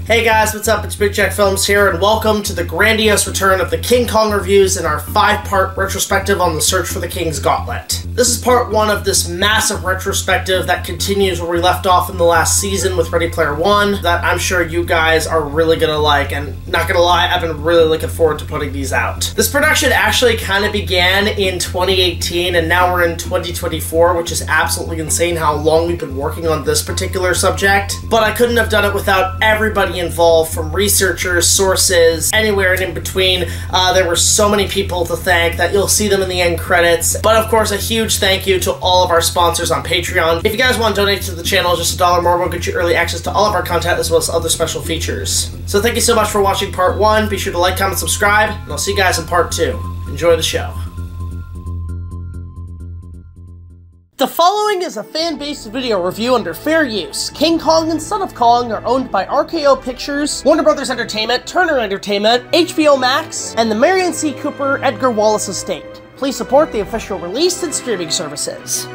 Hey guys, what's up? It's BigJackFilms here, and welcome to the grandiose return of the King Kong reviews in our 5-part retrospective on the search for the King's Gauntlet. This is part 1 of this massive retrospective that continues where we left off in the last season with Ready Player One, that I'm sure you guys are really gonna like, and not gonna lie, I've been really looking forward to putting these out. This production actually kind of began in 2018, and now we're in 2024, which is absolutely insane how long we've been working on this particular subject, but I couldn't have done it without everybody involved, from researchers, sources, anywhere and in between. There were so many people to thank that you'll see them in the end credits. But of course, a huge thank you to all of our sponsors on Patreon. If you guys want to donate to the channel, just $1 more will get you early access to all of our content as well as other special features. So thank you so much for watching part 1. Be sure to like, comment, subscribe, and I'll see you guys in part 2. Enjoy the show. The following is a fan-based video review under fair use. King Kong and Son of Kong are owned by RKO Pictures, Warner Brothers Entertainment, Turner Entertainment, HBO Max, and the Merian C. Cooper Edgar Wallace estate. Please support the official release and streaming services.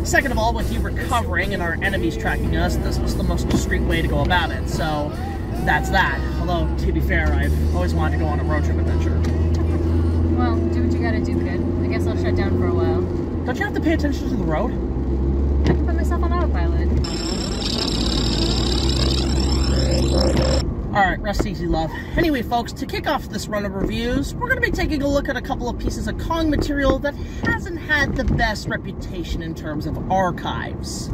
Second of all, with you recovering and our enemies tracking us, this was the most discreet way to go about it, so that's that. Although, to be fair, I've always wanted to go on a road trip adventure. Well, do what you gotta do, kid. I guess I'll shut down for a while. Don't you have to pay attention to the road? I can put myself on autopilot. Alright, rest easy, love. Anyway, folks, to kick off this run of reviews, we're going to be taking a look at a couple of pieces of Kong material that hasn't had the best reputation in terms of archives.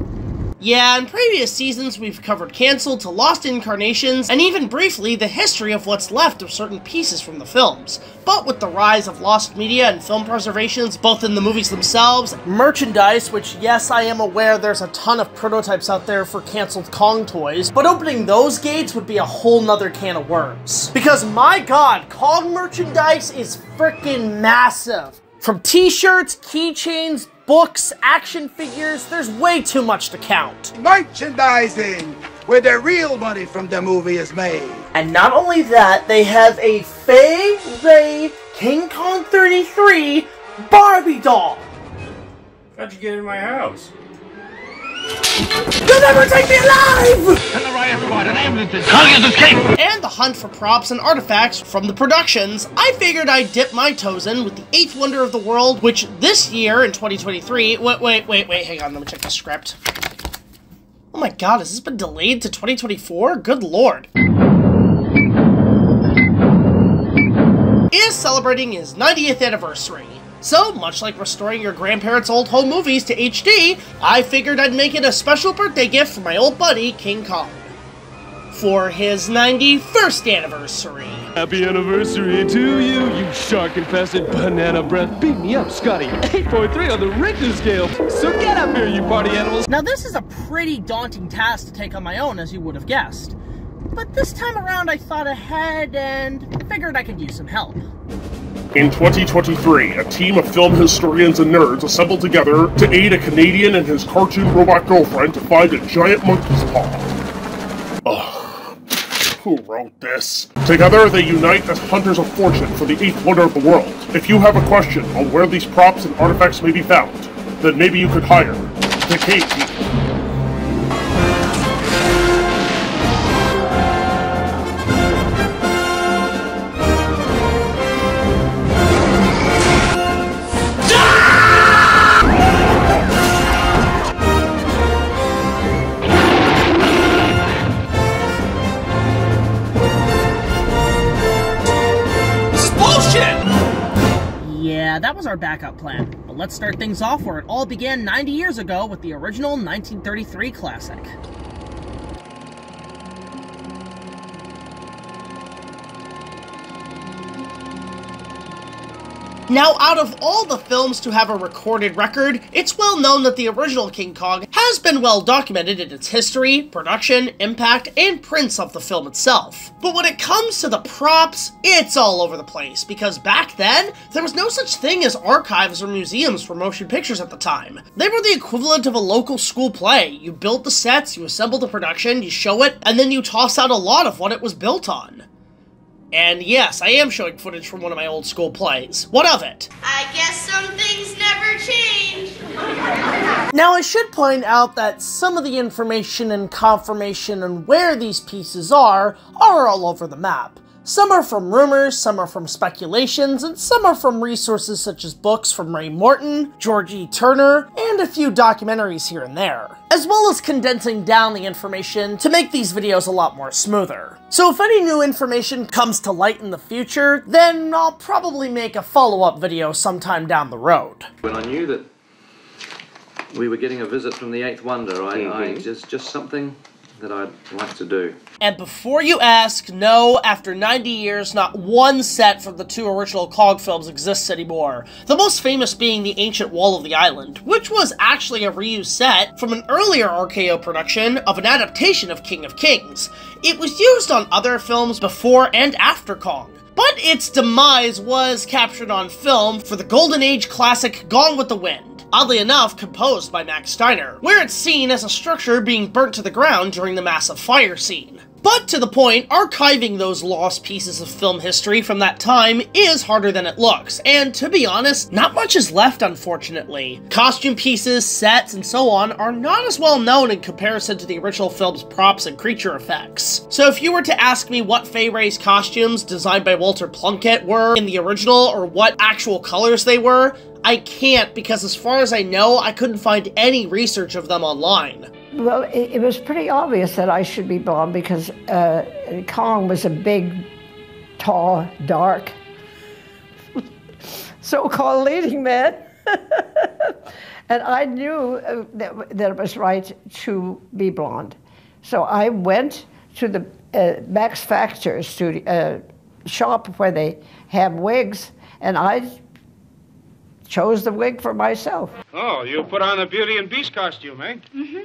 Yeah, in previous seasons we've covered canceled to lost incarnations, and even briefly the history of what's left of certain pieces from the films. But with the rise of lost media and film preservations, both in the movies themselves, merchandise, which yes, I am aware there's a ton of prototypes out there for canceled Kong toys, but opening those gates would be a whole nother can of worms. Because my god, Kong merchandise is frickin' massive. From t-shirts, keychains, books, action figures, there's way too much to count. Merchandising, where the real money from the movie is made. And not only that, they have a Fay Ray King Kong 33 Barbie doll. How'd you get in my house? You'll never take me alive! Hello, right, everyone. An ambulance is Kong has escaped! And the hunt for props and artifacts from the productions, I figured I'd dip my toes in with the 8th wonder of the world, which this year, in 2023... Wait, hang on, let me check the script. Oh my god, has this been delayed to 2024? Good lord. Is celebrating his 90th anniversary. So, much like restoring your grandparents' old home movies to HD, I figured I'd make it a special birthday gift for my old buddy, King Kong. For his 91st anniversary. Happy anniversary to you, you shark-infested banana breath. Beat me up, Scotty. 8.3 on the Richter scale. So get up here, you party animals. Now, this is a pretty daunting task to take on my own, as you would have guessed. But this time around, I thought ahead and figured I could use some help. In 2023, a team of film historians and nerds assembled together to aid a Canadian and his cartoon robot girlfriend to find a giant monkey's paw. Ugh. Who wrote this? Together, they unite as hunters of fortune for the 8th wonder of the world. If you have a question on where these props and artifacts may be found, then maybe you could hire the K Team. Yeah, that was our backup plan. But let's start things off where it all began 90 years ago with the original 1933 classic. Now, out of all the films to have a recorded record, it's well known that the original King Kong has been well documented in its history, production, impact, and prints of the film itself. But when it comes to the props, it's all over the place, because back then, there was no such thing as archives or museums for motion pictures at the time. They were the equivalent of a local school play. You build the sets, you assemble the production, you show it, and then you toss out a lot of what it was built on. And yes, I am showing footage from one of my old school plays. What of it? I guess some things never change. Now, I should point out that some of the information and confirmation on where these pieces are all over the map. Some are from rumors, some are from speculations, and some are from resources such as books from Ray Morton, George E. Turner, and a few documentaries here and there, as well as condensing down the information to make these videos a lot more smoother. So if any new information comes to light in the future, then I'll probably make a follow-up video sometime down the road. When I knew that we were getting a visit from the Eighth Wonder, I just something that I'd like to do. And before you ask, no, after 90 years, not one set from the two original Kong films exists anymore. The most famous being the ancient wall of the island, which was actually a reused set from an earlier RKO production of an adaptation of King of Kings. It was used on other films before and after Kong, but its demise was captured on film for the Golden Age classic Gone with the Wind. Oddly enough, composed by Max Steiner, where it's seen as a structure being burnt to the ground during the massive fire scene. But to the point, archiving those lost pieces of film history from that time is harder than it looks, and to be honest, not much is left unfortunately. Costume pieces, sets, and so on are not as well known in comparison to the original film's props and creature effects. So if you were to ask me what Fay Wray's costumes, designed by Walter Plunkett, were in the original, or what actual colors they were, I can't, because as far as I know, I couldn't find any research of them online. Well, it was pretty obvious that I should be blonde because Kong was a big, tall, dark, so-called leading man. And I knew that it was right to be blonde. So I went to the Max Factor studio, shop where they have wigs, and I chose the wig for myself. Oh, you put on the Beauty and Beast costume, eh? Mm-hmm.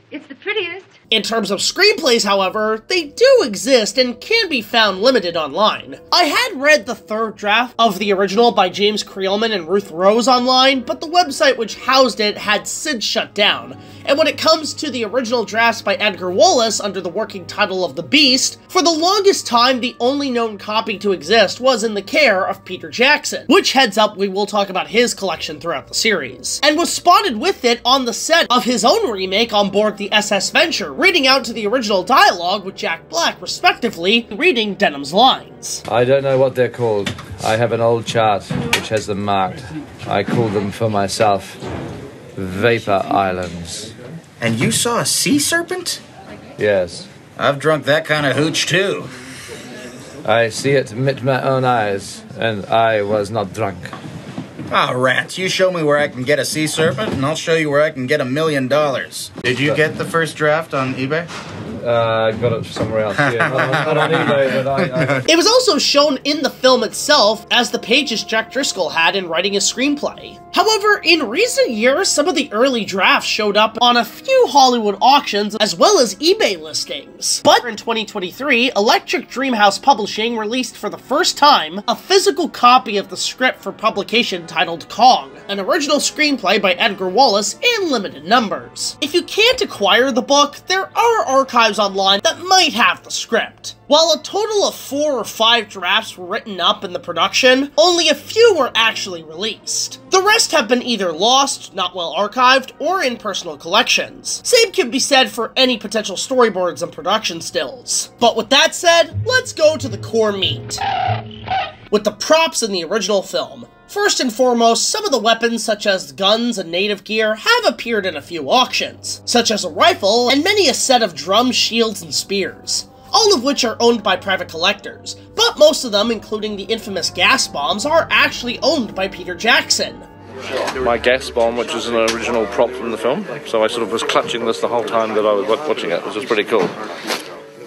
It's the prettiest. In terms of screenplays, however, they do exist and can be found limited online. I had read the third draft of the original by James Creelman and Ruth Rose online, but the website which housed it had since shut down. And when it comes to the original drafts by Edgar Wallace under the working title of The Beast, for the longest time the only known copy to exist was in the care of Peter Jackson, which heads up we will talk about his collection throughout the series, and was spotted with it on the set of his own remake on board the SS Venture, reading out to the original dialogue with Jack Black, respectively, reading Denham's lines. I don't know what they're called. I have an old chart which has them marked. I call them for myself Vapor Islands. And you saw a sea serpent? Yes. I've drunk that kind of hooch too. I see it with my own eyes, and I was not drunk. Ah, rats, you show me where I can get a sea serpent, and I'll show you where I can get $1 million. Did you get the first draft on eBay? I got it somewhere else. Yeah, not on eBay, but It was also shown in the film itself as the pages Jack Driscoll had in writing his screenplay. However, in recent years, some of the early drafts showed up on a few Hollywood auctions as well as eBay listings. But in 2023, Electric Dreamhouse Publishing released for the first time a physical copy of the script for publication titled Kong, an original screenplay by Edgar Wallace in limited numbers. If you can't acquire the book, there are archives online that might have the script. While a total of 4 or 5 drafts were written up in the production, only a few were actually released. The rest have been either lost, not well archived, or in personal collections. Same can be said for any potential storyboards and production stills. But with that said, let's go to the core meat. With the props in the original film. First and foremost, some of the weapons such as guns and native gear have appeared in a few auctions, such as a rifle and many a set of drums, shields, and spears. all of which are owned by private collectors, but most of them, including the infamous gas bombs, are actually owned by Peter Jackson. My gas bomb, which is an original prop from the film, so I sort of was clutching this the whole time that I was watching it, which was pretty cool.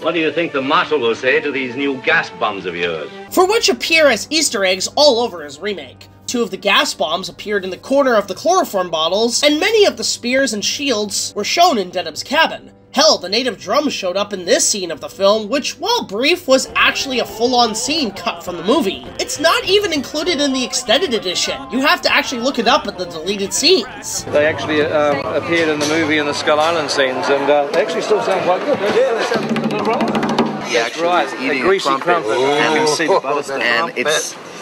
What do you think the marshal will say to these new gas bombs of yours? For which appear as Easter eggs all over his remake. 2 of the gas bombs appeared in the corner of the chloroform bottles, and many of the spears and shields were shown in Denham's cabin. Hell, the native drums showed up in this scene of the film, which, while brief, was actually a full-on scene cut from the movie. It's not even included in the extended edition. You have to actually look it up at the deleted scenes. They actually appeared in the movie in the Skull Island scenes, and they actually still sound quite good. Yeah, they sound a little wrong. He actually is eating a crumpet, and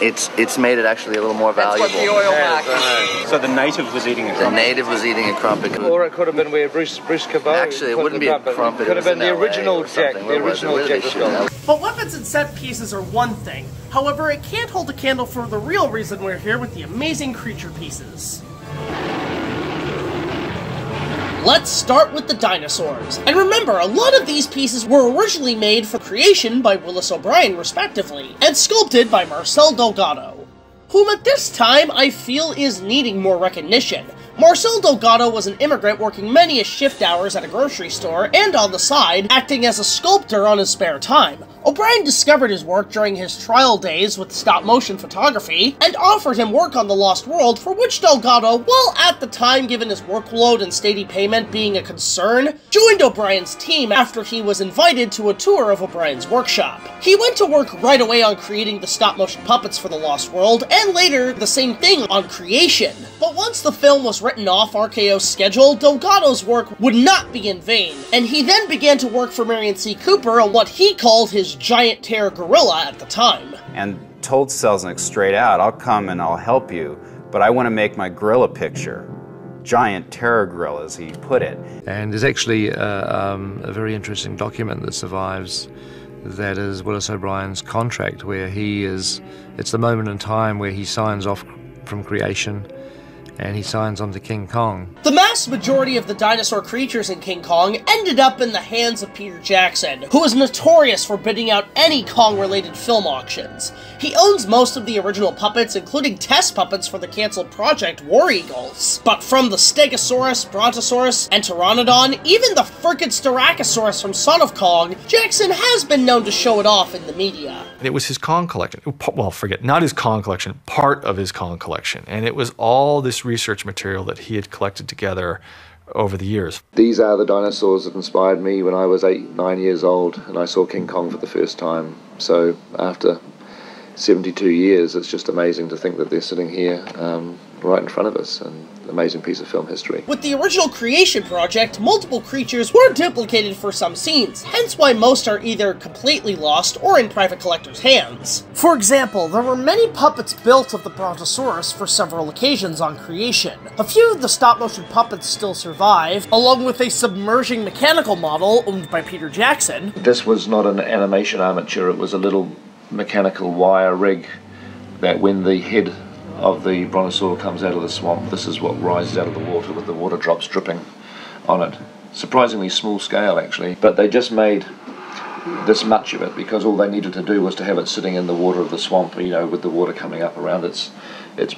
it's made it actually a little more valuable. That's what the oil mark. So the native was eating a crumpet? The native was eating a crumpet. Or it could have been where Bruce Cabot. Actually, it wouldn't be a crumpet. It could have been the original Jack. The original Jack the Skull. But weapons and set pieces are one thing. However, it can't hold a candle for the real reason we're here with the amazing creature pieces. Let's start with the dinosaurs. And remember, a lot of these pieces were originally made for creation by Willis O'Brien, respectively, and sculpted by Marcel Delgado, whom at this time I feel is needing more recognition. Marcel Delgado was an immigrant working many a shift hours at a grocery store, and on the side, acting as a sculptor on his spare time. O'Brien discovered his work during his trial days with stop-motion photography, and offered him work on The Lost World, for which Delgado, while at the time given his workload and steady payment being a concern, joined O'Brien's team after he was invited to a tour of O'Brien's workshop. He went to work right away on creating the stop-motion puppets for The Lost World, and later the same thing on Creation. But once the film was written off RKO's schedule, Delgado's work would not be in vain, and he then began to work for Merian C. Cooper on what he called his giant terror gorilla at the time. And told Selznick straight out, I'll come and I'll help you, but I want to make my gorilla picture. Giant terror gorilla, as he put it. And there's actually a very interesting document that survives that is Willis O'Brien's contract, where it's the moment in time where he signs off from Creation and he signs on to King Kong. The vast majority of the dinosaur creatures in King Kong ended up in the hands of Peter Jackson, who is notorious for bidding out any Kong-related film auctions. He owns most of the original puppets, including test puppets for the cancelled Project War Eagles. But from the Stegosaurus, Brontosaurus, and Pteranodon, even the frickin' Styracosaurus from Son of Kong, Jackson has been known to show it off in the media. It was his Kong collection. Well, not his Kong collection, part of his Kong collection. And it was all this research material that he had collected together over the years. These are the dinosaurs that inspired me when I was 8, 9 years old and I saw King Kong for the first time. So after 72 years, it's just amazing to think that they're sitting here right in front of us, and an amazing piece of film history. With the original Creation project, multiple creatures were duplicated for some scenes, hence why most are either completely lost or in private collectors' hands. For example, there were many puppets built of the Brontosaurus for several occasions on Creation. A few of the stop-motion puppets still survive, along with a submerging mechanical model owned by Peter Jackson. This was not an animation armature, it was a little mechanical wire rig that when the head of the brontosaur comes out of the swamp, this is what rises out of the water with the water drops dripping on it. Surprisingly small scale actually, but they just made this much of it because all they needed to do was to have it sitting in the water of the swamp, you know, with the water coming up around its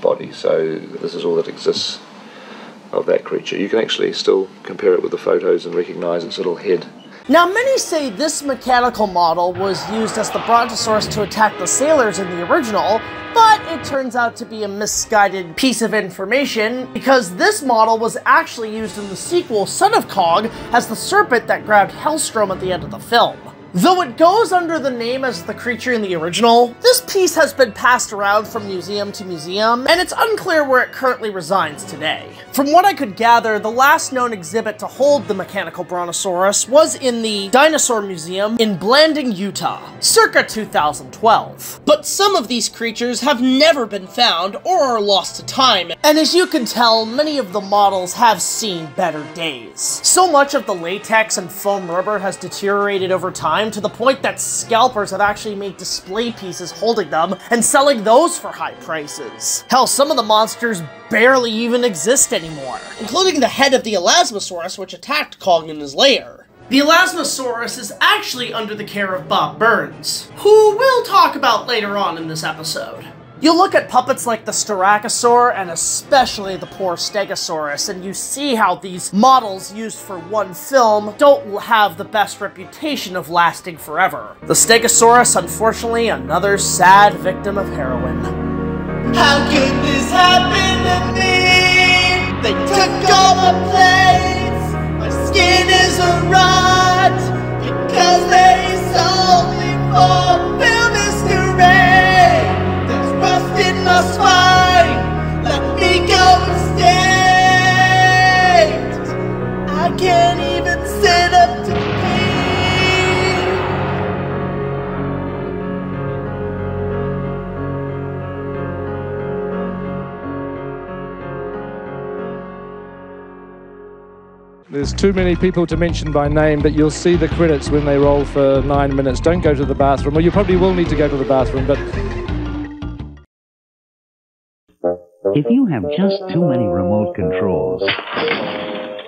body. So this is all that exists of that creature. You can actually still compare it with the photos and recognize its little head. Now, many say this mechanical model was used as the Brontosaurus to attack the sailors in the original, but it turns out to be a misguided piece of information because this model was actually used in the sequel Son of Kong as the serpent that grabbed Hellstrom at the end of the film. Though it goes under the name as the creature in the original, this piece has been passed around from museum to museum, and it's unclear where it currently resides today. From what I could gather, the last known exhibit to hold the mechanical Brontosaurus was in the Dinosaur Museum in Blanding, Utah, circa 2012. But some of these creatures have never been found or are lost to time, and as you can tell, many of the models have seen better days. So much of the latex and foam rubber has deteriorated over time to the point that scalpers have actually made display pieces holding them and selling those for high prices. Hell, some of the monsters barely even exist anymore, including the head of the Elasmosaurus which attacked Kong in his lair. The Elasmosaurus is actually under the care of Bob Burns, who we'll talk about later on in this episode. You look at puppets like the Styracosaur and especially the poor Stegosaurus, and you see how these models used for one film don't have the best reputation of lasting forever. The Stegosaurus, unfortunately, another sad victim of heroin. How could this happen to me? They took all my plates. My skin is a rot because they sold me for film history. There's rust in my spine. Let me go instead. I can't even sit up to pee. There's too many people to mention by name, but you'll see the credits when they roll for 9 minutes. Don't go to the bathroom, or you probably will need to go to the bathroom, but... If you have just too many remote controls,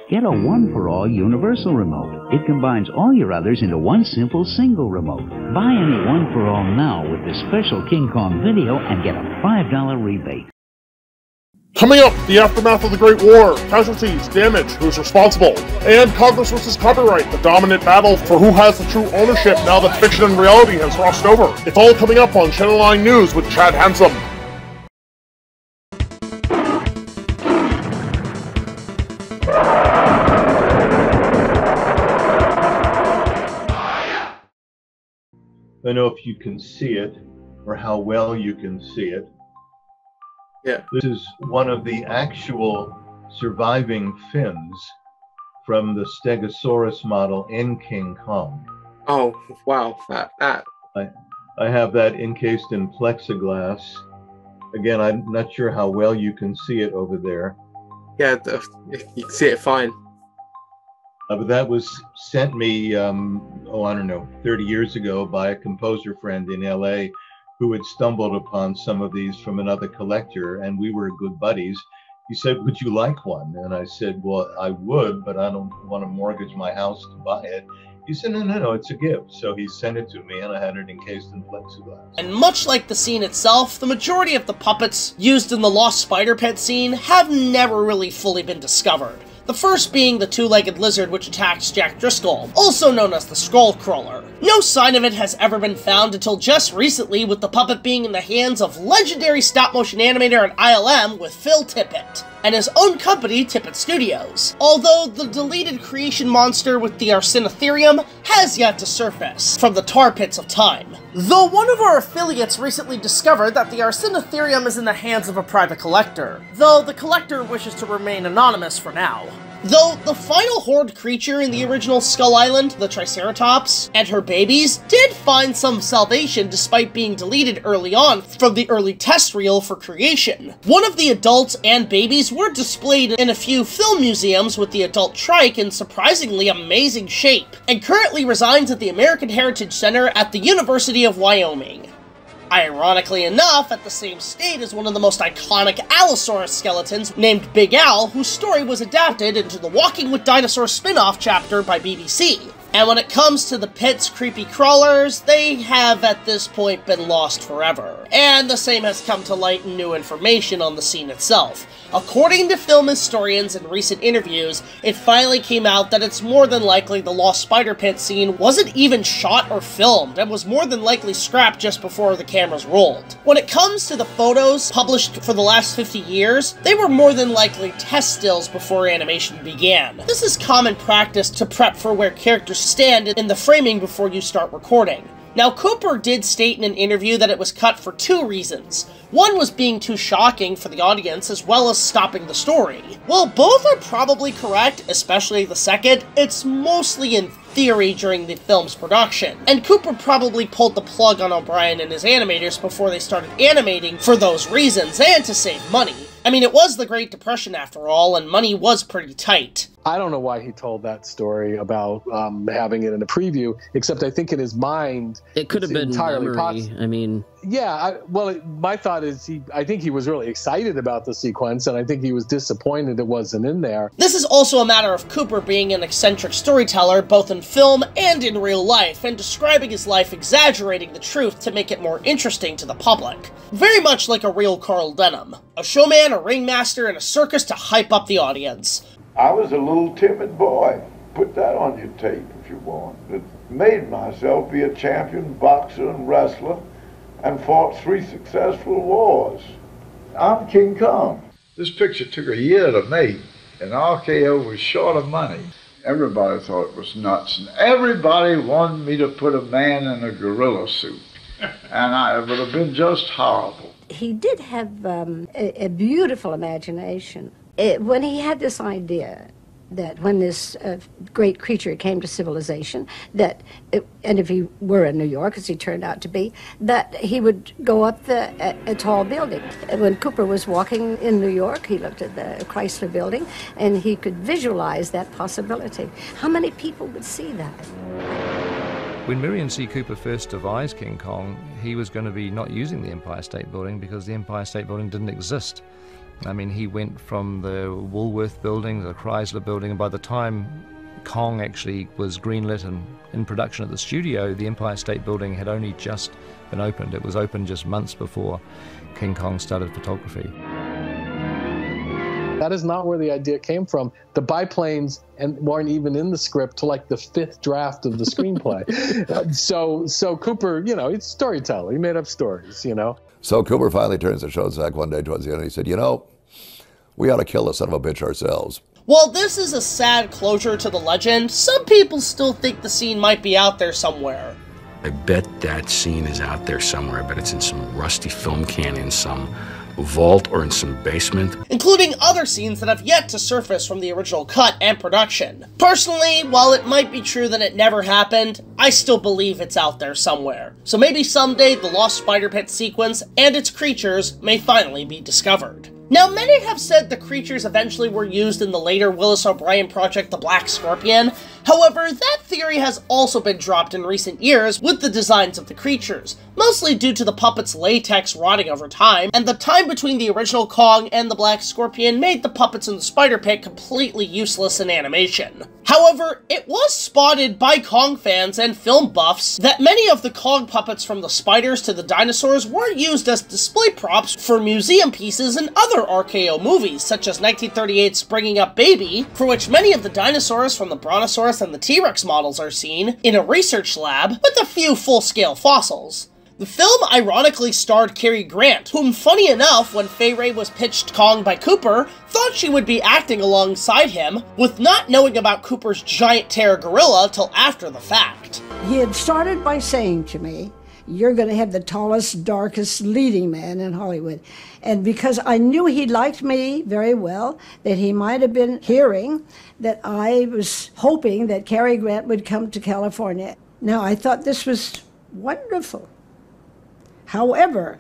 get a one-for-all universal remote. It combines all your others into one simple single remote. Buy any one-for-all now with this special King Kong video and get a $5 rebate. Coming up, the aftermath of the Great War, casualties, damage, who's responsible, and Congress versus copyright, the dominant battle for who has the true ownership now that fiction and reality has crossed over. It's all coming up on Channel 9 News with Chad Handsome. I don't know if you can see it or how well you can see it. Yeah. This is one of the actual surviving fins from the Stegosaurus model in King Kong. Oh, wow. I have that encased in plexiglass. Again, I'm not sure how well you can see it over there. Yeah, you can see it fine. But that was sent me, I don't know, 30 years ago by a composer friend in LA who had stumbled upon some of these from another collector, and we were good buddies. He said, would you like one? And I said, well, I would, but I don't want to mortgage my house to buy it. He said, no, it's a gift. So he sent it to me, and I had it encased in plexiglass. And much like the scene itself, the majority of the puppets used in the Lost Spider Pit scene have never really fully been discovered. The first being the two-legged lizard which attacks Jack Driscoll, also known as the Skullcrawler. No sign of it has ever been found until just recently, with the puppet being in the hands of legendary stop-motion animator at ILM with Phil Tippett, and his own company, Tippett Studios, although the deleted creation monster with the Arsinotherium has yet to surface from the tar pits of time. Though one of our affiliates recently discovered that the Arsinotherium is in the hands of a private collector, though the collector wishes to remain anonymous for now. Though the final horde creature in the original Skull Island, the Triceratops, and her babies did find some salvation despite being deleted early on from the early test reel for creation. One of the adults and babies were displayed in a few film museums with the adult trike in surprisingly amazing shape, and currently resides at the American Heritage Center at the University of Wyoming. Ironically enough, at the same state is one of the most iconic Allosaurus skeletons named Big Al, whose story was adapted into the Walking with Dinosaurs spin-off chapter by BBC. And when it comes to the pit's creepy crawlers, they have at this point been lost forever. And the same has come to light in new information on the scene itself. According to film historians in recent interviews, it finally came out that it's more than likely the Lost Spider Pit scene wasn't even shot or filmed, and was more than likely scrapped just before the cameras rolled. When it comes to the photos published for the last 50 years, they were more than likely test stills before animation began. This is common practice to prep for where characters stand in the framing before you start recording. Now, Cooper did state in an interview that it was cut for two reasons. One was being too shocking for the audience, as well as stopping the story. While both are probably correct, especially the second, it's mostly in theory during the film's production. And Cooper probably pulled the plug on O'Brien and his animators before they started animating for those reasons, and to save money. I mean, it was the Great Depression after all, and money was pretty tight. I don't know why he told that story about having it in a preview, except I think in his mind it could have been entirely possible. I mean, yeah. My thought is I think he was really excited about the sequence, and I think he was disappointed it wasn't in there. This is also a matter of Cooper being an eccentric storyteller, both in film and in real life, and describing his life exaggerating the truth to make it more interesting to the public. Very much like a real Carl Denham. A showman, a ringmaster, and a circus to hype up the audience. I was a little timid boy. Put that on your tape if you want. It made myself be a champion boxer and wrestler and fought 3 successful wars. I'm King Kong. This picture took a year to make, and RKO was short of money. Everybody thought it was nuts, and everybody wanted me to put a man in a gorilla suit. And it would have been just horrible. He did have a beautiful imagination. When he had this idea that when this great creature came to civilization, and if he were in New York, as he turned out to be, that he would go up a tall building. When Cooper was walking in New York, he looked at the Chrysler building, and he could visualize that possibility. How many people would see that? When Merian C. Cooper first devised King Kong, he was going to be not using the Empire State Building because the Empire State Building didn't exist. I mean, he went from the Woolworth building, the Chrysler building, and by the time Kong actually was greenlit and in production at the studio, the Empire State Building had only just been opened. It was opened just months before King Kong started photography. That is not where the idea came from. The biplanes weren't even in the script till like the 5th draft of the screenplay. So Cooper, he's a storyteller. He made up stories, So Cooper finally turns to Issac one day towards the end and he said, we ought to kill the son of a bitch ourselves. While this is a sad closure to the legend, some people still think the scene might be out there somewhere. I bet that scene is out there somewhere, but it's in some rusty film can in some vault or in some basement. Including other scenes that have yet to surface from the original cut and production. Personally, while it might be true that it never happened, I still believe it's out there somewhere. So maybe someday the Lost Spider Pit sequence and its creatures may finally be discovered. Now, many have said the creatures eventually were used in the later Willis O'Brien project, The Black Scorpion. However, that theory has also been dropped in recent years with the designs of the creatures, mostly due to the puppet's latex rotting over time, and the time between the original Kong and the Black Scorpion made the puppets in the Spider Pit completely useless in animation. However, it was spotted by Kong fans and film buffs that many of the Kong puppets from the spiders to the dinosaurs were used as display props for museum pieces and other RKO movies, such as 1938's Bringing Up Baby, for which many of the dinosaurs from the Brontosaurus and the T-Rex models are seen in a research lab with a few full-scale fossils. The film ironically starred Cary Grant, whom, funny enough, when Fay Wray was pitched Kong by Cooper, thought she would be acting alongside him, with not knowing about Cooper's giant terror gorilla till after the fact. He had started by saying to me, "You're going to have the tallest, darkest leading man in Hollywood." And because I knew he liked me very well, that he might have been hearing that I was hoping that Cary Grant would come to California. Now, I thought this was wonderful. However,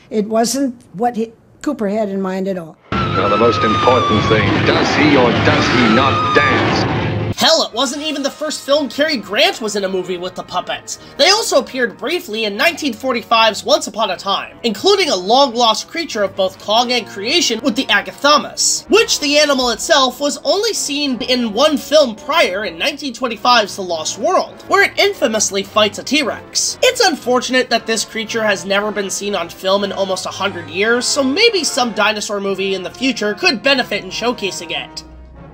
it wasn't what Cooper had in mind at all. Now, the most important thing, does he or does he not dance? Hell, it wasn't even the first film Cary Grant was in a movie with the puppets. They also appeared briefly in 1945's Once Upon a Time, including a long-lost creature of both Kong and creation with the Agathamus, which the animal itself was only seen in one film prior in 1925's The Lost World, where it infamously fights a T-Rex. It's unfortunate that this creature has never been seen on film in almost 100 years, so maybe some dinosaur movie in the future could benefit in showcasing it.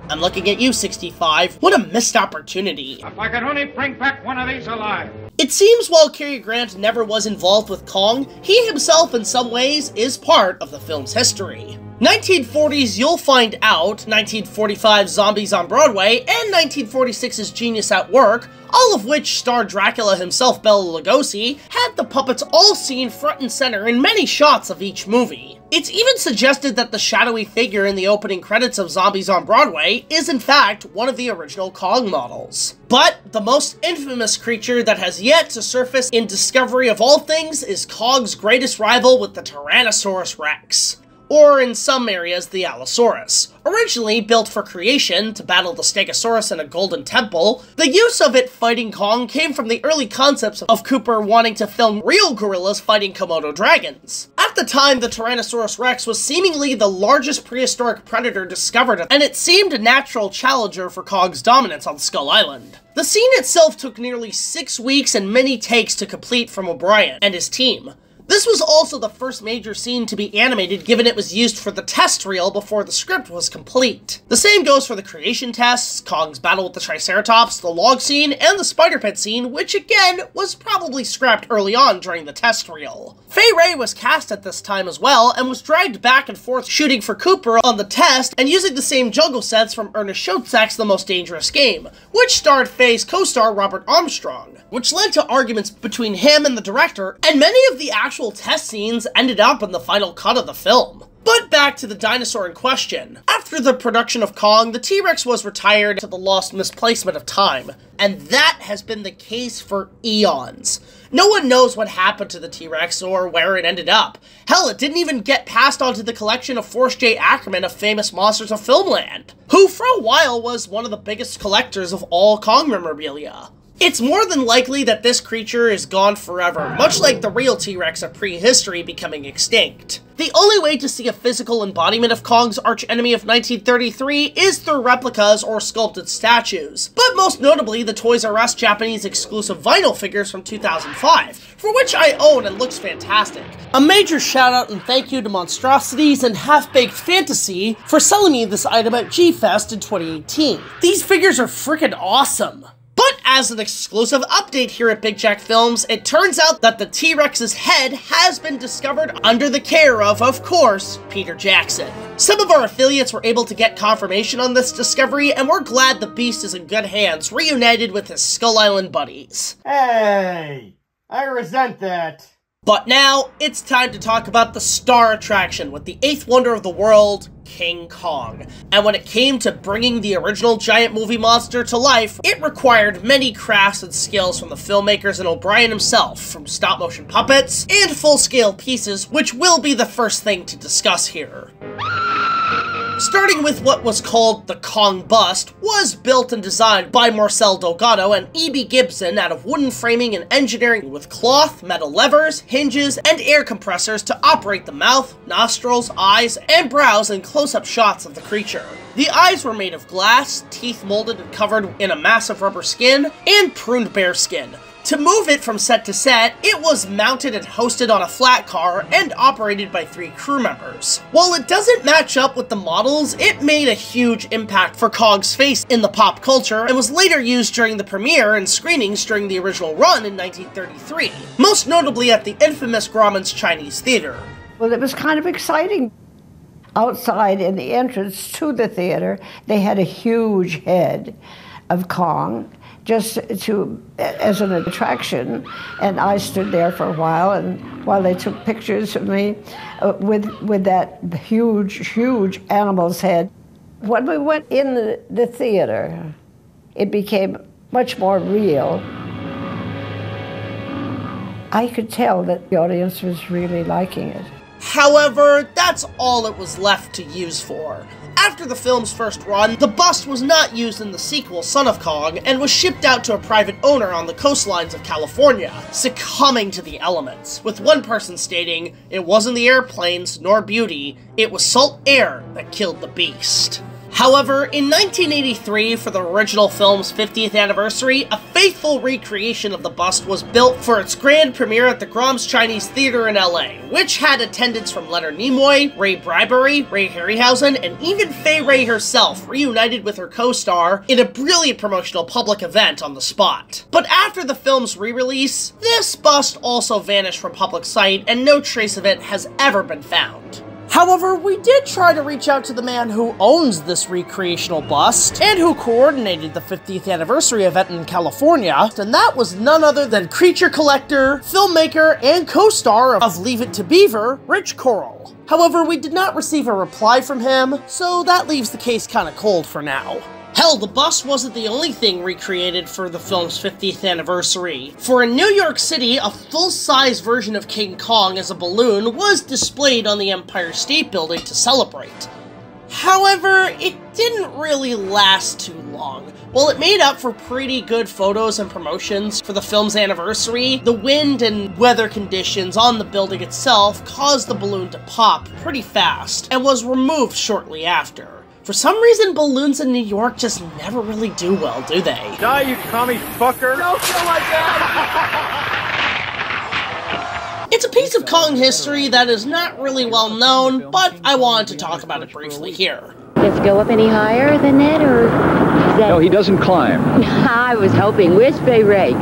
I'm looking at you, 65. What a missed opportunity. If I could only bring back one of these alive. It seems while Cary Grant never was involved with Kong, he himself in some ways is part of the film's history. 1940's You'll Find Out, 1945's Zombies on Broadway, and 1946's Genius at Work, all of which starred Dracula himself, Bela Lugosi, had the puppets all seen front and center in many shots of each movie. It's even suggested that the shadowy figure in the opening credits of Zombies on Broadway is in fact one of the original Kong models. But the most infamous creature that has yet to surface in Discovery of all things is Kong's greatest rival with the Tyrannosaurus Rex. or in some areas the Allosaurus. Originally built for creation to battle the Stegosaurus in a golden temple, the use of it fighting Kong came from the early concepts of Cooper wanting to film real gorillas fighting Komodo dragons. At the time, the Tyrannosaurus Rex was seemingly the largest prehistoric predator discovered, and it seemed a natural challenger for Kong's dominance on Skull Island. The scene itself took nearly 6 weeks and many takes to complete from O'Brien and his team. This was also the first major scene to be animated, given it was used for the test reel before the script was complete. The same goes for the creation tests, Kong's battle with the Triceratops, the log scene, and the spider pit scene, which again was probably scrapped early on during the test reel. Fay Wray was cast at this time as well, and was dragged back and forth shooting for Cooper on the test and using the same jungle sets from Ernest Schoedsack's The Most Dangerous Game, which starred Fay's co-star Robert Armstrong, which led to arguments between him and the director, and many of the actual test scenes ended up in the final cut of the film. But back to the dinosaur in question. After the production of Kong, the T-Rex was retired to the lost misplacement of time, and that has been the case for eons. No one knows what happened to the T-Rex or where it ended up. Hell, it didn't even get passed onto the collection of Forrest J. Ackerman of Famous Monsters of Filmland, who for a while was one of the biggest collectors of all Kong memorabilia. It's more than likely that this creature is gone forever, much like the real T-Rex of prehistory becoming extinct. The only way to see a physical embodiment of Kong's archenemy of 1933 is through replicas or sculpted statues, but most notably the Toys R Us Japanese exclusive vinyl figures from 2005, for which I own and looks fantastic. A major shout out and thank you to Monstrosities and Half-Baked Fantasy for selling me this item at G-Fest in 2018. These figures are freaking awesome. But as an exclusive update here at BigJackFilms, it turns out that the T-Rex's head has been discovered under the care of course, Peter Jackson. Some of our affiliates were able to get confirmation on this discovery, and we're glad the beast is in good hands, reunited with his Skull Island buddies. Hey, I resent that. But now, it's time to talk about the star attraction with the 8th wonder of the world, King Kong. And when it came to bringing the original giant movie monster to life, it required many crafts and skills from the filmmakers and O'Brien himself, from stop-motion puppets and full-scale pieces, which will be the first thing to discuss here. Starting with what was called the Kong bust, was built and designed by Marcel Delgado and E.B. Gibson out of wooden framing and engineering with cloth, metal levers, hinges, and air compressors to operate the mouth, nostrils, eyes, and brows in close-up shots of the creature. The eyes were made of glass, teeth molded and covered in a massive rubber skin, and pruned bear skin. To move it from set to set, it was mounted and hosted on a flat car and operated by 3 crew members. While it doesn't match up with the models, it made a huge impact for Kong's face in the pop culture and was later used during the premiere and screenings during the original run in 1933, most notably at the infamous Grauman's Chinese Theater. Well, it was kind of exciting. Outside in the entrance to the theater, they had a huge head of Kong, just as an attraction, and I stood there for a while, and while they took pictures of me with that huge animal's head. When we went in the theater, it became much more real. I could tell that the audience was really liking it. However, that's all it was left to use for. After the film's first run, the bust was not used in the sequel, Son of Kong, and was shipped out to a private owner on the coastlines of California, succumbing to the elements, with one person stating, "It wasn't the airplanes nor beauty, it was salt air that killed the beast." However, in 1983, for the original film's 50th anniversary, a faithful recreation of the bust was built for its grand premiere at the Grauman's Chinese Theater in LA, which had attendance from Leonard Nimoy, Ray Bradbury, Ray Harryhausen, and even Fay Wray herself, reunited with her co-star in a brilliant promotional public event on the spot. But after the film's re-release, this bust also vanished from public sight, and no trace of it has ever been found. However, we did try to reach out to the man who owns this recreational bust, and who coordinated the 50th anniversary event in California, and that was none other than creature collector, filmmaker, and co-star of Leave It to Beaver, Rich Coral. However, we did not receive a reply from him, so that leaves the case kinda cold for now. Hell, the bust wasn't the only thing recreated for the film's 50th anniversary. For in New York City, a full-size version of King Kong as a balloon was displayed on the Empire State Building to celebrate. However, it didn't really last too long. While it made up for pretty good photos and promotions for the film's anniversary, the wind and weather conditions on the building itself caused the balloon to pop pretty fast, and was removed shortly after. For some reason, balloons in New York just never really do well, do they? Die, you commie fucker! Don't kill my dad! It's a piece of Kong history that is not really well known, but I wanted to talk about it briefly here. Does it go up any higher than that, or is that... No, he doesn't climb. I was hoping. Where's Bay Ray?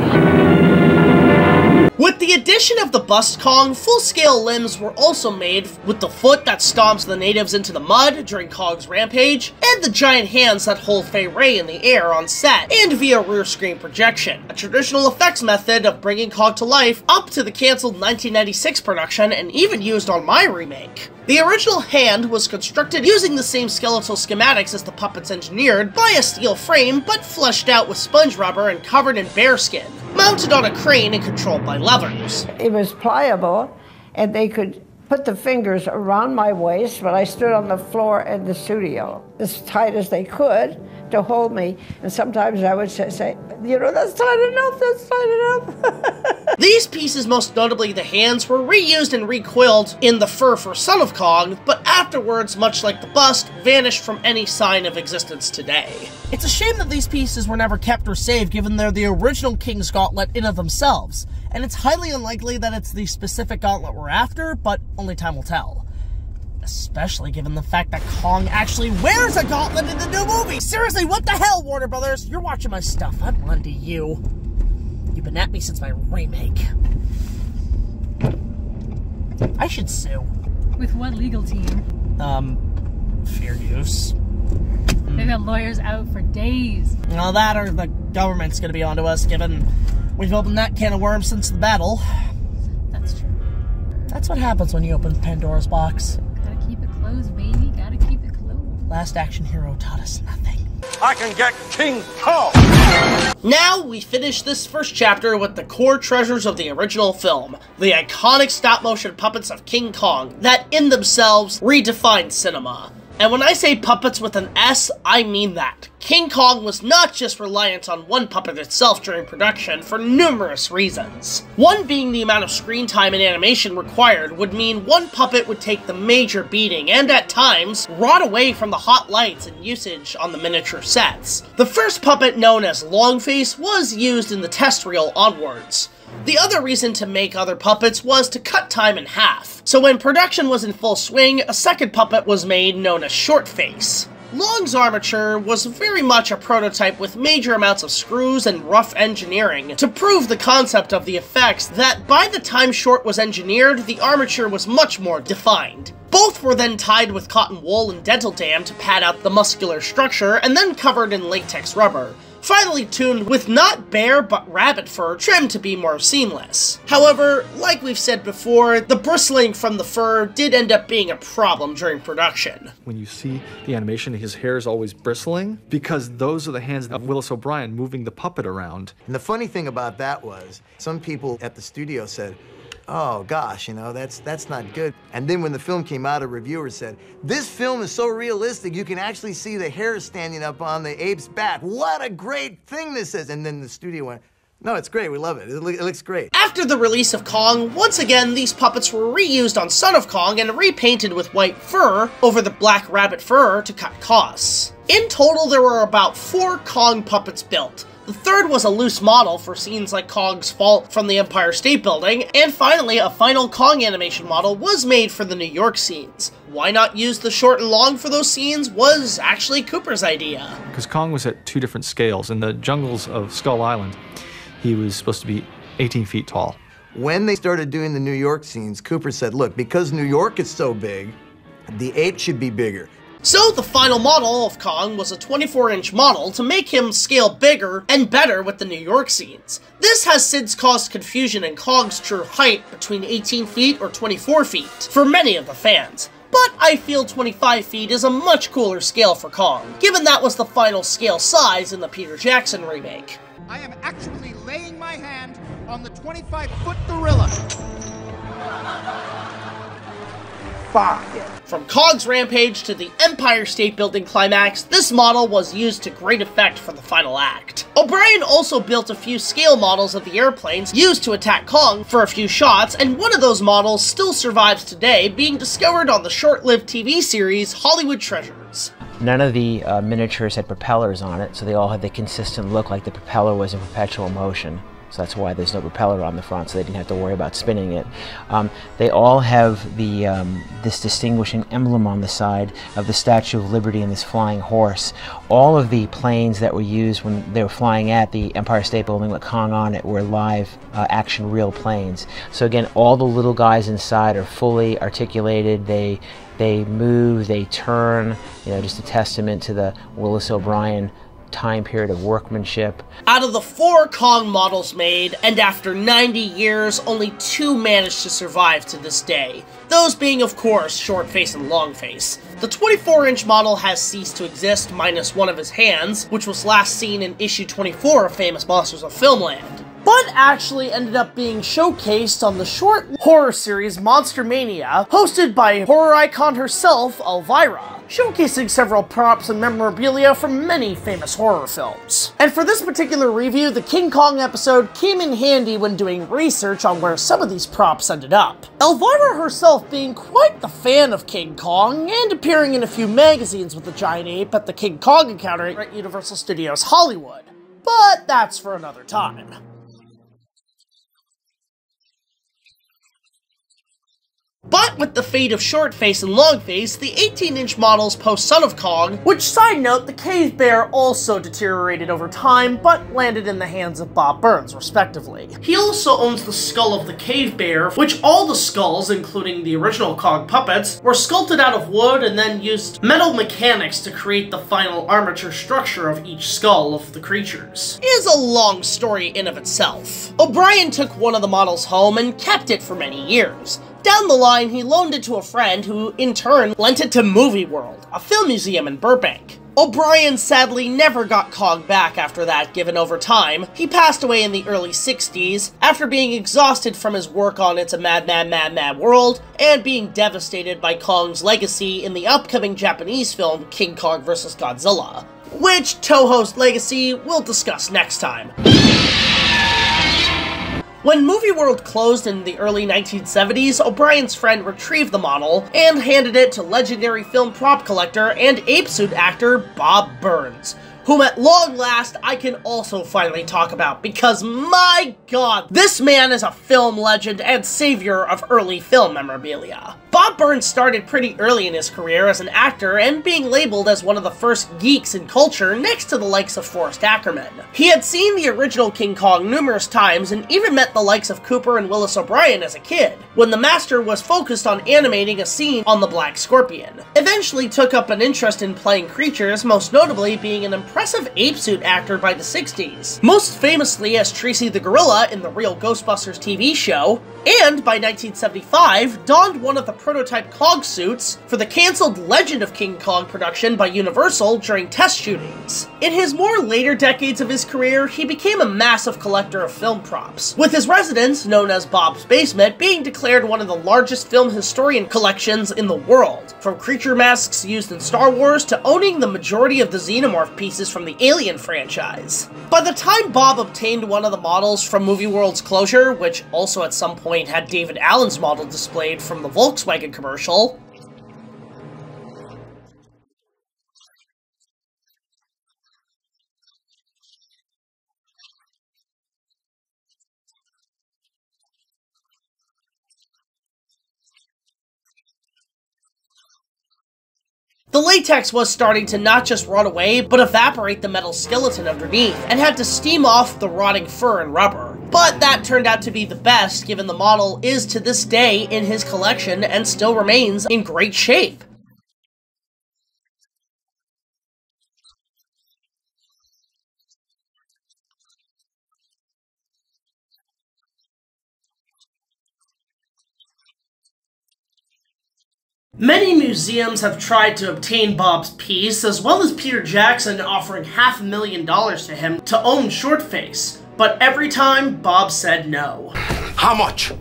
With the addition of the bust Kong, full-scale limbs were also made with the foot that stomps the natives into the mud during Kong's rampage, and the giant hands that hold Fay Ray in the air on set and via rear screen projection, a traditional effects method of bringing Kong to life up to the cancelled 1996 production and even used on my remake. The original hand was constructed using the same skeletal schematics as the puppets engineered by a steel frame, but fleshed out with sponge rubber and covered in bearskin, mounted on a crane and controlled by levers. It was pliable, and they could put the fingers around my waist when I stood on the floor in the studio, as tight as they could to hold me. And sometimes I would say, you know, that's tight enough, that's tight enough. These pieces, most notably the hands, were reused and recoiled in the fur for Son of Kong, but afterwards, much like the bust, vanished from any sign of existence today. It's a shame that these pieces were never kept or saved, given they're the original King's Gauntlet in of themselves, and it's highly unlikely that it's the specific gauntlet we're after, but only time will tell. Especially given the fact that Kong actually wears a gauntlet in the new movie! Seriously, what the hell, Warner Brothers? You're watching my stuff, I'm on to you. You've been at me since my remake. I should sue. With what legal team? Fair use. They've got lawyers out for days. Well, that or the government's gonna be onto us, given we've opened that can of worms since the battle. That's true. That's what happens when you open Pandora's box. Gotta keep it closed, baby. Gotta keep it closed. Last Action Hero taught us nothing. I can get King Kong! Now, we finish this first chapter with the core treasures of the original film, the iconic stop-motion puppets of King Kong that, in themselves, redefined cinema. And when I say puppets with an S, I mean that. King Kong was not just reliant on one puppet itself during production for numerous reasons. One being the amount of screen time and animation required would mean one puppet would take the major beating and at times rot away from the hot lights and usage on the miniature sets. The first puppet, known as Longface, was used in the test reel onwards. The other reason to make other puppets was to cut time in half. So when production was in full swing, a second puppet was made known as Shortface. Long's armature was very much a prototype with major amounts of screws and rough engineering to prove the concept of the effects that by the time Short was engineered, the armature was much more defined. Both were then tied with cotton wool and dental dam to pad out the muscular structure and then covered in latex rubber. Finally tuned with not bear but rabbit fur trimmed to be more seamless. However, like we've said before, the bristling from the fur did end up being a problem during production. When you see the animation, his hair is always bristling because those are the hands of Willis O'Brien moving the puppet around. And the funny thing about that was, some people at the studio said, oh gosh, you know, that's not good. And then when the film came out, a reviewer said, this film is so realistic, you can actually see the hair standing up on the ape's back. What a great thing this is. And then the studio went, no, it's great, we love it. It looks great. After the release of Kong, once again, these puppets were reused on Son of Kong and repainted with white fur over the black rabbit fur to cut costs. In total, there were about 4 Kong puppets built. The third was a loose model for scenes like Kong's fall from the Empire State Building, and finally, a final Kong animation model was made for the New York scenes. Why not use the short and long for those scenes was actually Cooper's idea. Because Kong was at 2 different scales. In the jungles of Skull Island, he was supposed to be 18 feet tall. When they started doing the New York scenes, Cooper said, look, because New York is so big, the ape should be bigger. So the final model of Kong was a 24-inch model to make him scale bigger and better with the New York scenes. This has since caused confusion in Kong's true height between 18 feet or 24 feet for many of the fans. but I feel 25 feet is a much cooler scale for Kong, given that was the final scale size in the Peter Jackson remake. I am actually laying my hand on the 25-foot gorilla. Fuck. From Kong's rampage to the Empire State Building climax, this model was used to great effect for the final act. O'Brien also built a few scale models of the airplanes used to attack Kong for a few shots, and one of those models still survives today, being discovered on the short-lived TV series Hollywood Treasures. None of the miniatures had propellers on it, so they all had the consistent look like the propeller was in perpetual motion. So that's why there's no propeller on the front, so they didn't have to worry about spinning it. They all have the this distinguishing emblem on the side of the Statue of Liberty and this flying horse. All of the planes that were used when they were flying at the Empire State Building with Kong on it were live action real planes. So again, all the little guys inside are fully articulated. They move, they turn, you know, just a testament to the Willis O'Brien time period of workmanship. Out of the 4 Kong models made, and after 90 years, only 2 managed to survive to this day. Those being, of course, Short Face and Long Face. The 24-inch model has ceased to exist, minus one of his hands, which was last seen in issue 24 of Famous Monsters of Filmland, but actually ended up being showcased on the short horror series Monster Mania, hosted by horror icon herself, Elvira, showcasing several props and memorabilia from many famous horror films. And for this particular review, the King Kong episode came in handy when doing research on where some of these props ended up. Elvira herself being quite the fan of King Kong, and appearing in a few magazines with the giant ape at the King Kong encounter at Universal Studios Hollywood. But that's for another time. But with the fate of Short Face and Long Face, the 18-inch models post Son of Kong, which, side note, the Cave Bear also deteriorated over time, but landed in the hands of Bob Burns, respectively. He also owns the skull of the Cave Bear, which all the skulls, including the original Kong puppets, were sculpted out of wood and then used metal mechanics to create the final armature structure of each skull of the creatures. It is a long story in of itself. O'Brien took one of the models home and kept it for many years. Down the line, he loaned it to a friend who, in turn, lent it to Movie World, a film museum in Burbank. O'Brien sadly never got Kong back after that, given over time. He passed away in the early 60s, after being exhausted from his work on It's a Mad, Mad, Mad, Mad World, and being devastated by Kong's legacy in the upcoming Japanese film King Kong vs. Godzilla, which Toho's legacy we'll discuss next time. When Movie World closed in the early 1970s, O'Brien's friend retrieved the model and handed it to legendary film prop collector and ape suit actor Bob Burns, whom at long last I can also finally talk about, because my god, this man is a film legend and savior of early film memorabilia. Bob Burns started pretty early in his career as an actor and being labeled as one of the first geeks in culture next to the likes of Forrest Ackerman. He had seen the original King Kong numerous times and even met the likes of Cooper and Willis O'Brien as a kid, when the master was focused on animating a scene on the Black Scorpion. Eventually took up an interest in playing creatures, most notably being an impressive ape suit actor by the 60s, most famously as Tracy the Gorilla in the Real Ghostbusters TV show, and by 1975 donned one of the prototype Kong suits for the cancelled Legend of King Kong production by Universal during test shootings. In his more later decades of his career, he became a massive collector of film props, with his residence, known as Bob's Basement, being declared one of the largest film historian collections in the world, from creature masks used in Star Wars to owning the majority of the Xenomorph pieces from the Alien franchise. By the time Bob obtained one of the models from Movie World's closure, which also at some point had David Allen's model displayed from the Volkswagen commercial, the latex was starting to not just rot away, but evaporate the metal skeleton underneath, and had to steam off the rotting fur and rubber. But that turned out to be the best, given the model is to this day in his collection and still remains in great shape. Many museums have tried to obtain Bob's piece, as well as Peter Jackson offering $500,000 to him to own Shortface, but every time Bob said no. How much?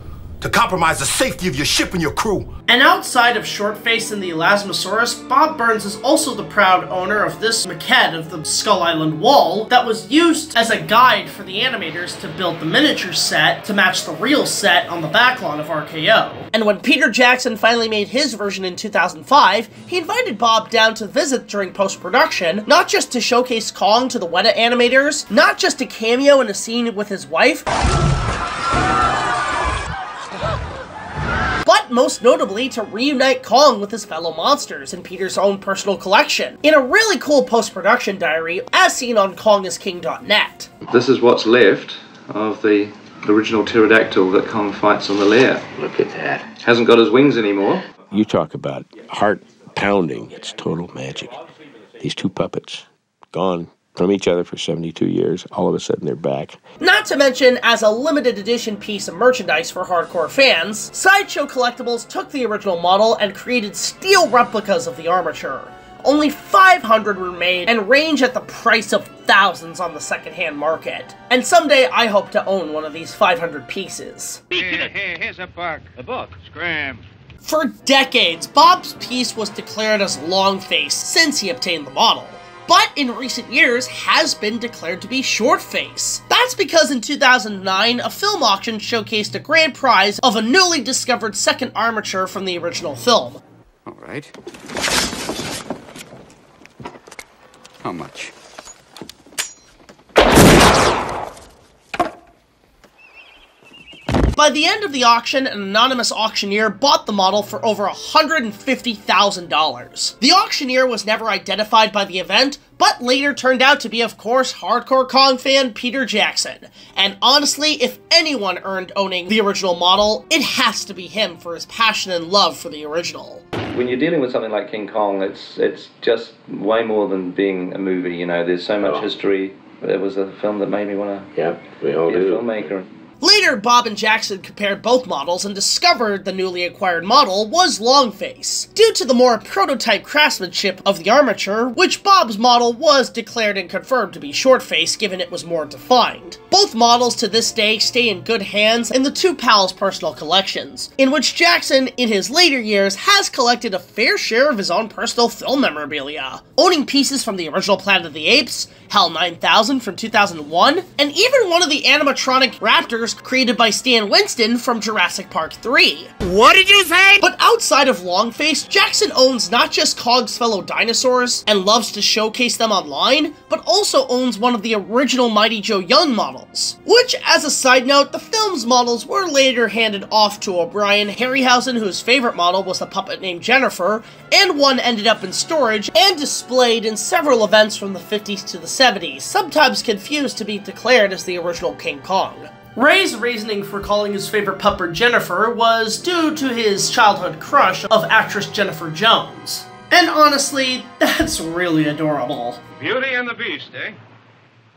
To compromise the safety of your ship and your crew? And outside of Shortface and the Elasmosaurus, Bob Burns is also the proud owner of this maquette of the Skull Island wall that was used as a guide for the animators to build the miniature set to match the real set on the backlot of RKO. And when Peter Jackson finally made his version in 2005, he invited Bob down to visit during post-production, not just to showcase Kong to the Weta animators, not just to cameo in a scene with his wife, but most notably to reunite Kong with his fellow monsters in Peter's own personal collection, in a really cool post-production diary, as seen on KongIsKing.net. This is what's left of the original pterodactyl that Kong fights on the lair. Look at that. Hasn't got his wings anymore. You talk about heart pounding. It's total magic. These two puppets, gone from each other for 72 years, all of a sudden they're back. Not to mention, as a limited edition piece of merchandise for hardcore fans, Sideshow Collectibles took the original model and created steel replicas of the armature. Only 500 were made and range at the price of thousands on the secondhand market. And someday I hope to own one of these 500 pieces. Here's a buck. A buck? Scram. For decades, Bob's piece was declared as Longface since he obtained the model, but in recent years has been declared to be Shortface. That's because in 2009, a film auction showcased a grand prize of a newly discovered second armature from the original film. All right. How much? By the end of the auction, an anonymous auctioneer bought the model for over $150,000. The auctioneer was never identified by the event, but later turned out to be, of course, hardcore Kong fan Peter Jackson. And honestly, if anyone earned owning the original model, it has to be him for his passion and love for the original. When you're dealing with something like King Kong, it's just way more than being a movie, you know, there's so much history. It was a film that made me want to be a filmmaker. Later, Bob and Jackson compared both models and discovered the newly acquired model was Longface, due to the more prototype craftsmanship of the armature, which Bob's model was declared and confirmed to be Shortface given it was more defined. Both models to this day stay in good hands in the two pals' personal collections, in which Jackson, in his later years, has collected a fair share of his own personal film memorabilia, owning pieces from the original Planet of the Apes, HAL 9000 from 2001, and even one of the animatronic raptors created by Stan Winston from Jurassic Park 3. What did you say? But outside of Longface, Jackson owns not just Kong's fellow dinosaurs and loves to showcase them online, but also owns one of the original Mighty Joe Young models, which, as a side note, the film's models were later handed off to O'Brien Harryhausen, whose favorite model was the puppet named Jennifer, and one ended up in storage and displayed in several events from the 50s to the 70s, sometimes confused to be declared as the original King Kong. Ray's reasoning for calling his favorite puppet Jennifer was due to his childhood crush of actress Jennifer Jones. And honestly, that's really adorable. Beauty and the Beast, eh?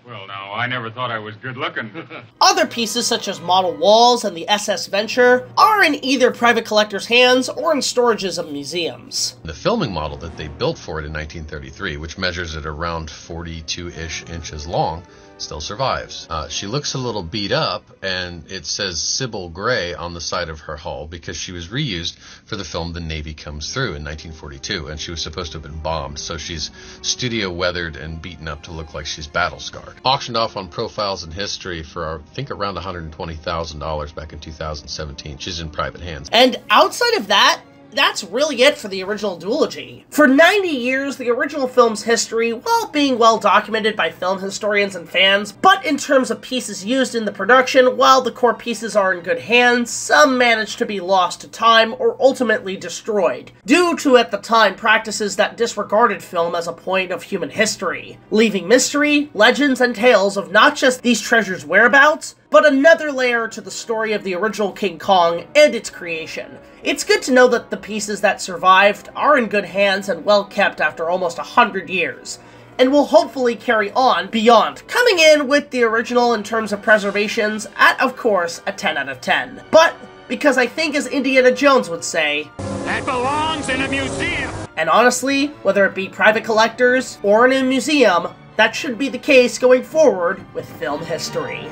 Well, now, I never thought I was good looking. Other pieces such as Model Walls and the SS Venture are in either private collectors' hands or in storages of museums. The filming model that they built for it in 1933, which measures at around 42-ish inches long, still survives. She looks a little beat up, and it says Sybil Gray on the side of her hull because she was reused for the film The Navy Comes Through in 1942, and she was supposed to have been bombed, so she's studio weathered and beaten up to look like she's battle scarred. Auctioned off on Profiles in History for, I think, around $120,000 back in 2017. She's in private hands. And outside of that, that's really it for the original duology. For 90 years, the original film's history, while being well documented by film historians and fans, but in terms of pieces used in the production, while the core pieces are in good hands, some managed to be lost to time or ultimately destroyed, due to at the time practices that disregarded film as a point of human history, leaving mystery, legends, and tales of not just these treasures' whereabouts, but another layer to the story of the original King Kong and its creation. It's good to know that the pieces that survived are in good hands and well kept after almost 100 years, and will hopefully carry on beyond, coming in with the original in terms of preservations at, of course, a 10 out of 10. But, because I think as Indiana Jones would say, That belongs in a museum. And honestly, whether it be private collectors or in a museum, that should be the case going forward with film history.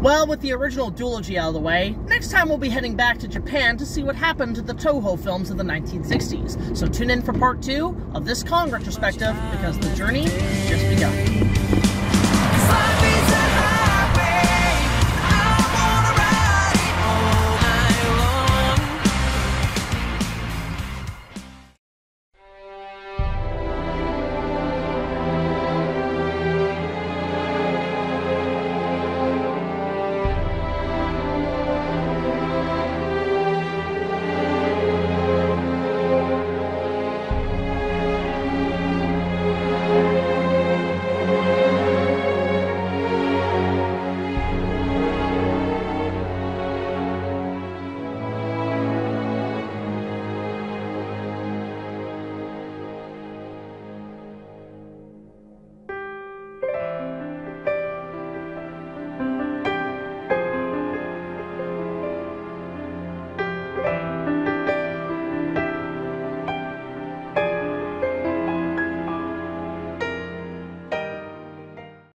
Well, with the original duology out of the way, next time we'll be heading back to Japan to see what happened to the Toho films of the 1960s. So tune in for part 2 of this Kong retrospective, because the journey has just begun.